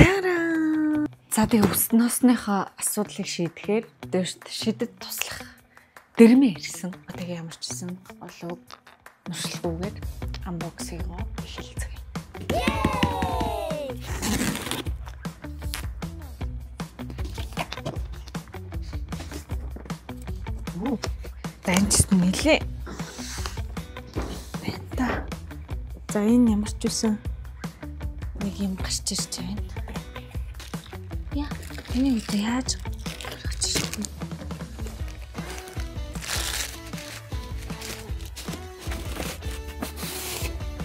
Цаараа. За тэгээ өснөөснийхөө асуудлыг шийдэхээр шидэд туслах дэрмээ ирсэн. Тэгээ ямар ч гэсэн олог нуршилгүйгээр unboxing-оо эхэлцгээе. Данчт нэлээ. Бэнта. За энэ ямар ч үсэн нэг юм гарч ирж байна. Яа, энэ үед яаж гарч ирсэн?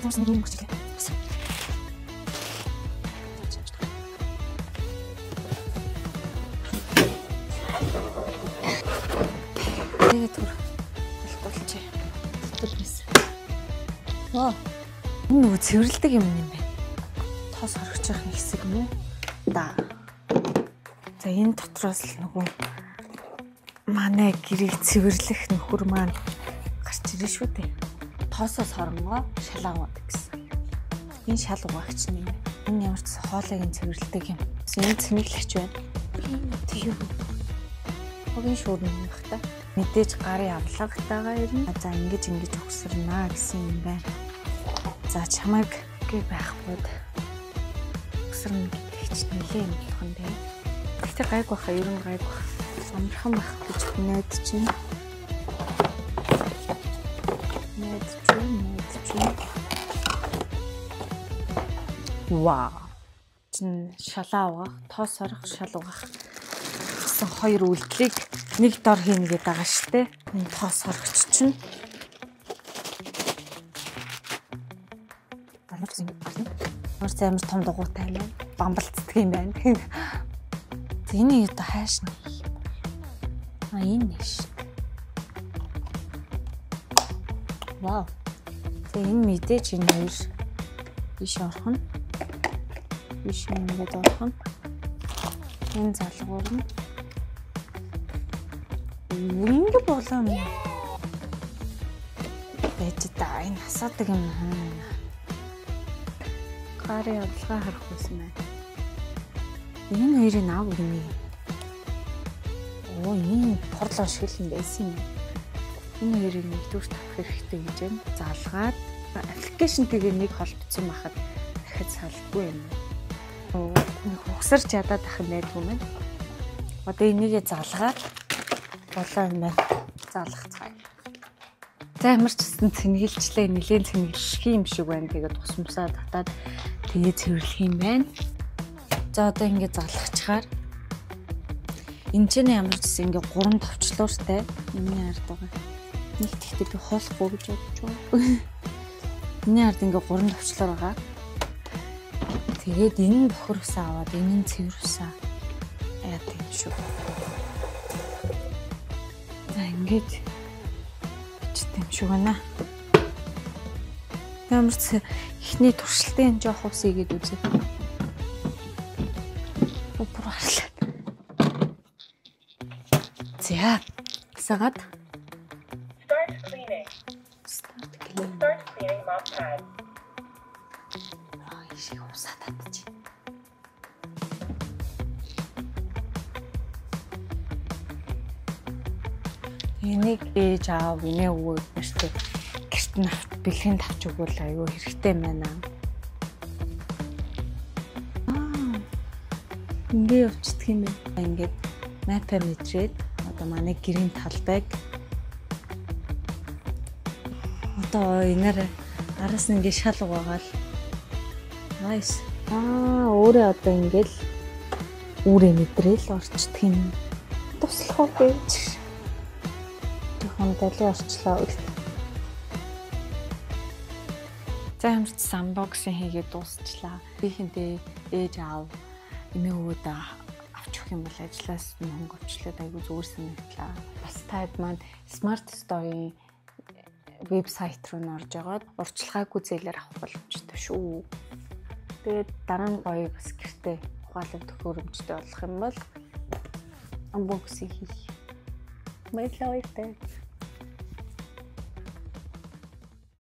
Тос нэг юм гэж байна. Тэгээд түр холбуулчих. Түлхээс. Оо. Энэ нөгөө цэвэрлдэг юм байна. Тос хоригч явах хэсэг юм уу? Да. За энэ дотроос л нөгөө манай гэрийг цэвэрлэх нөхөр маань гарч ирэн шүү дээ. Тоосоос хоронгоо шал аваад гэсэн. Энэ шал угаагч юм. Энэ ямар ч хоолойг нь цэвэрлдэг юм. Энэ цэмэглэгч байна. Тийм. Хогийн шуурны хата. Мэдээж гарын авлагтайгаа ирнэ. За ингэж өгсөрнаа гэсэн юм байна. За чамайг гээ байхгүй. Өгсөрнө гэдэг чинь нэлээ юм болох юм байна. Гэхдээ гайг баха, ер нь гайг баха. Амархан байх гэж найдаж байна. Вау. Чин шалаа угаах, тоос орох, шал угаах гэсэн хоёр үйлдэлийг нэг дор хийнэ гэдэг байгаа штэ. Энэ тоос орохч чинь амар том дугуйтай байна. Бамбалцдаг юм байна. Энийг одоо хайш нь. Энэ нэш. Вау. Энэ мэдээж энэ хоёр биш орох нь. Биш ингээд орох нь. Энэ залгуур нь. Ингэ болоо юм. Байж та энэ асуудаг юм. Гарын авлагаа харах байсан байна. Энэ хоёрын аав өгнө. Оо энэ торлоо шиг л байсан юм. Энэ хоёрыг нэгдүгээр тавих хэрэгтэй гэж байна. Залгаад аппликейшнтэйгээ нэг холбоцсон байхад дахиад салдгүй юм. Оо нэг угсарч ядаад ах юм байдгүй юм байна. Одоо энийгээ залгаад болоо юм байна. Залах цай. За ямар ч гэсэн цэнгэлжлээ нэлээд цэнгэлших юм шиг байна. Тэгээд тусмсаа татаад тэгээ цэвэрлэх юм байна. За одоо ингэ залгахчаар энэ ч ямар ч гэсэн ингэ 3 товчлууртай миний ард байгаа. Нэг тэгтээ би хоолохгүй гэж бодож байгаа. Миний ард ингэ 3 товчлуур байгаа. Тэгээд энэ нь бохор усаа аваад энэ нь цэвэр усаа яа тийм шүү. За ингэж юм шиг байна. Ямар ч ихний туршилтын жоох ус игээд үзье. Бүр харлаа. За. Сагаад. Start cleaning mop pad. Шиг усаа татчих. Энийг ээж аав инээ өвөө нэртэй гэрт нь авт бэлгэнд авч өгвөл аюу хэрэгтэй байна. Ингээ явчихдаг юм байна. Ингээд мапа мэдрээд одоо манай гэрийн талбайг одоо энээр араас нь ингээ шал угаагаал. Nice. Өөрөө одоо ингээл үүрээ мэдрээл орчдөг юм. Туслах уу гэж. Хонтолын орчлоо. За ямар ч unboxing хийгээд дуусчлаа. Би хинтээ ээж аав эмээ өвөд авч өгөх юм бол ажлаас нь хөнгө авчлаад айгу зүгээр санагдлаа. Бас таад маань Smart Store-ийн вебсайт руу н орж агаад урьдчилгаагүй зээлээр авах боломжтой шүү. Тэгээд дараа нь гоё бас гэртээ ухаалаг төхөөрөмжтэй болох юм бол unboxing хийх. Баярлалаа.